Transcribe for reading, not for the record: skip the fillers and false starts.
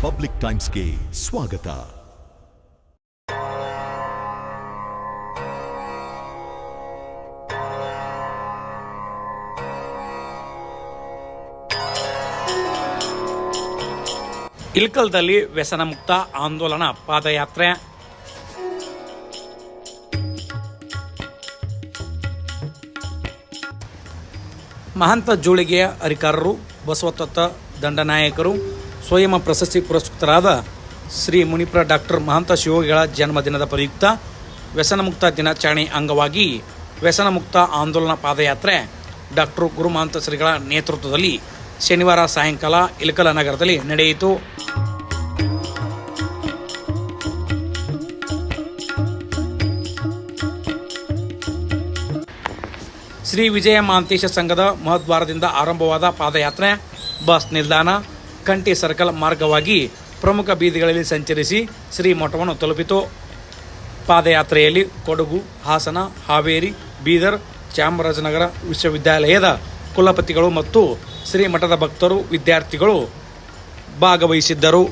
Public ಟೈಮ್ಸ್ಗೆ ಸ್ವಾಗತ. ಇಳಕಲ್ದಲ್ಲಿ ವ್ಯಸನ ಮುಕ್ತ ಆಂದೋಲನ ಪಾದಯಾತ್ರೆ. ಮಹಂತ ಜೋಳಿಗೆಯ ಅಧಿಕಾರರು, ಬಸವತತ್ವ ದಂಡನಾಯಕರು, ಸ್ವಯಂ ಪ್ರಶಸ್ತಿ ಪುರಸ್ಕೃತರಾದ ಶ್ರೀ ಮುನಿಪುರ ಡಾಕ್ಟರ್ ಮಹಂತ ಶಿವಯೋಗಿಗಳ ಜನ್ಮದಿನದ ಪ್ರಯುಕ್ತ ವ್ಯಸನ ಮುಕ್ತ ದಿನಾಚರಣೆ ಅಂಗವಾಗಿ ವ್ಯಸನ ಮುಕ್ತ ಆಂದೋಲನ ಪಾದಯಾತ್ರೆ ಡಾಕ್ಟರ್ ಗುರು ಮಹಂತ ಶ್ರೀಗಳ ನೇತೃತ್ವದಲ್ಲಿ ಶನಿವಾರ ಸಾಯಂಕಾಲ ಇಳಕಲ ನಗರದಲ್ಲಿ ನಡೆಯಿತು. ಶ್ರೀ ವಿಜಯ ಮಹಾಂತೇಶ ಸಂಘದ ಮಹದ್ವಾರದಿಂದ ಆರಂಭವಾದ ಪಾದಯಾತ್ರೆ ಬಸ್ ನಿಲ್ದಾಣ, ಕಂಠಿ ಸರ್ಕಲ್ ಮಾರ್ಗವಾಗಿ ಪ್ರಮುಖ ಬೀದಿಗಳಲ್ಲಿ ಸಂಚರಿಸಿ ಶ್ರೀ ಮಠವನ್ನು ತಲುಪಿತು. ಪಾದಯಾತ್ರೆಯಲ್ಲಿ ಕೊಡಗು, ಹಾಸನ, ಹಾವೇರಿ, ಬೀದರ್, ಚಾಮರಾಜನಗರ ವಿಶ್ವವಿದ್ಯಾಲಯದ ಕುಲಪತಿಗಳು ಮತ್ತು ಶ್ರೀ ಮಠದ ಭಕ್ತರು, ವಿದ್ಯಾರ್ಥಿಗಳು ಭಾಗವಹಿಸಿದ್ದರು.